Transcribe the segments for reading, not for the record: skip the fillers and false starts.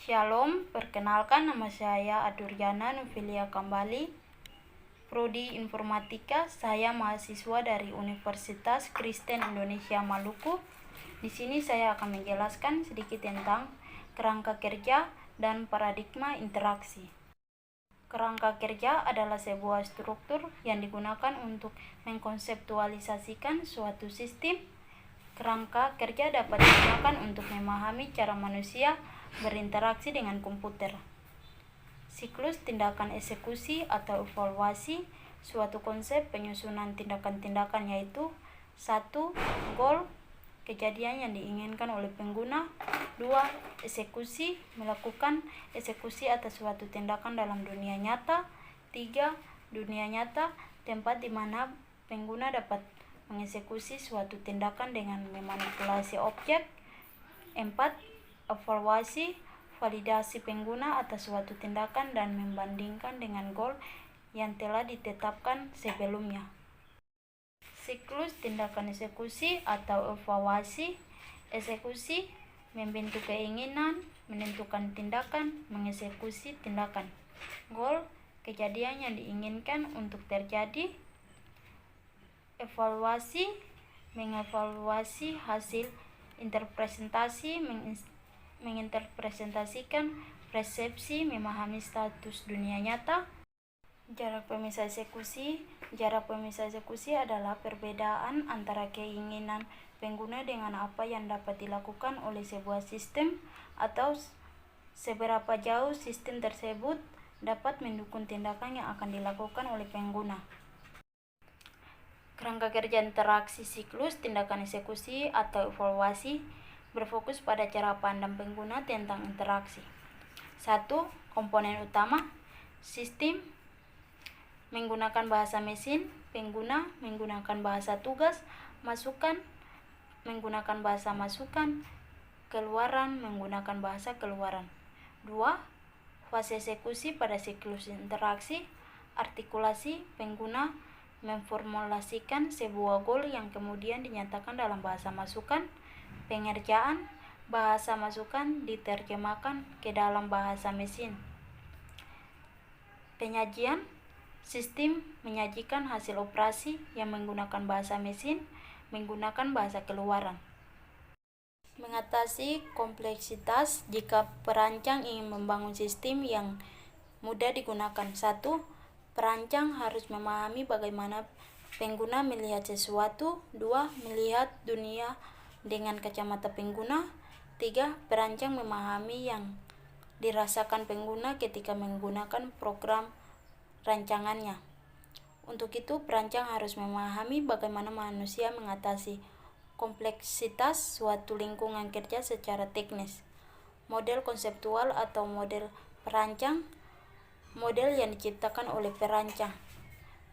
Shalom, perkenalkan nama saya Aduriana Novelia Kambali, Prodi Informatika. Saya mahasiswa dari Universitas Kristen Indonesia Maluku. Di sini saya akan menjelaskan sedikit tentang kerangka kerja dan paradigma interaksi. Kerangka kerja adalah sebuah struktur yang digunakan untuk mengkonseptualisasikan suatu sistem. Kerangka kerja dapat digunakan untuk memahami cara manusia berinteraksi dengan komputer. Siklus tindakan eksekusi atau evaluasi suatu konsep penyusunan tindakan-tindakan, yaitu 1. Goal, kejadian yang diinginkan oleh pengguna. 2. Eksekusi, melakukan eksekusi atas suatu tindakan dalam dunia nyata. 3. Dunia nyata, tempat di mana pengguna dapat mengeksekusi suatu tindakan dengan memanipulasi objek. 4. Evaluasi, validasi pengguna atas suatu tindakan dan membandingkan dengan goal yang telah ditetapkan sebelumnya. Siklus tindakan eksekusi atau evaluasi. Eksekusi, membentuk keinginan, menentukan tindakan, mengeksekusi tindakan. Goal, kejadian yang diinginkan untuk terjadi. Evaluasi, mengevaluasi hasil interpretasi, menginterpretasikan persepsi, memahami status dunia nyata. Jarak pemisah eksekusi. Jarak pemisah eksekusi adalah perbedaan antara keinginan pengguna dengan apa yang dapat dilakukan oleh sebuah sistem, atau seberapa jauh sistem tersebut dapat mendukung tindakan yang akan dilakukan oleh pengguna. Kerangka kerja interaksi siklus tindakan eksekusi atau evaluasi berfokus pada cara pandang pengguna tentang interaksi. 1. Komponen utama sistem, menggunakan bahasa mesin. Pengguna menggunakan bahasa tugas, masukan menggunakan bahasa masukan, keluaran menggunakan bahasa keluaran. 2. Fase eksekusi pada siklus interaksi. Artikulasi, pengguna memformulasikan sebuah goal yang kemudian dinyatakan dalam bahasa masukan. Pengerjaan, bahasa masukan diterjemahkan ke dalam bahasa mesin. Penyajian, sistem menyajikan hasil operasi yang menggunakan bahasa mesin menggunakan bahasa keluaran. Mengatasi kompleksitas jika perancang ingin membangun sistem yang mudah digunakan. 1. Perancang harus memahami bagaimana pengguna melihat sesuatu. 2. Melihat dunia dengan kacamata pengguna. 3. Perancang memahami yang dirasakan pengguna ketika menggunakan program rancangannya. Untuk itu, perancang harus memahami bagaimana manusia mengatasi kompleksitas suatu lingkungan kerja secara teknis. Model konseptual atau model perancang, model yang diciptakan oleh perancang.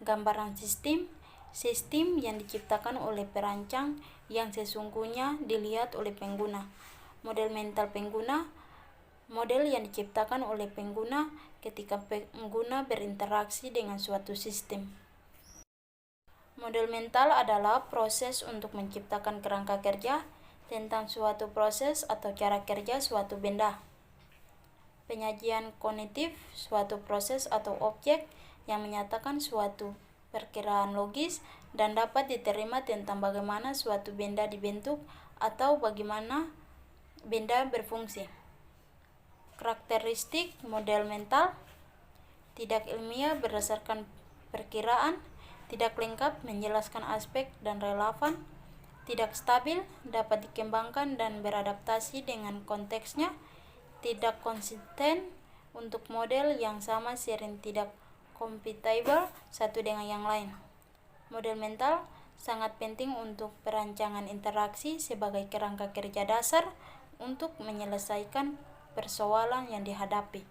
Gambaran sistem, sistem yang diciptakan oleh perancang yang sesungguhnya dilihat oleh pengguna. Model mental pengguna, model yang diciptakan oleh pengguna ketika pengguna berinteraksi dengan suatu sistem. Model mental adalah proses untuk menciptakan kerangka kerja tentang suatu proses atau cara kerja suatu benda. Penyajian kognitif, suatu proses atau objek yang menyatakan suatu perkiraan logis dan dapat diterima tentang bagaimana suatu benda dibentuk atau bagaimana benda berfungsi. Karakteristik model mental: tidak ilmiah berdasarkan perkiraan, tidak lengkap menjelaskan aspek dan relevan, tidak stabil, dapat dikembangkan dan beradaptasi dengan konteksnya, tidak konsisten untuk model yang sama sering tidak compatible satu dengan yang lain. Model mental sangat penting untuk perancangan interaksi sebagai kerangka kerja dasar untuk menyelesaikan persoalan yang dihadapi.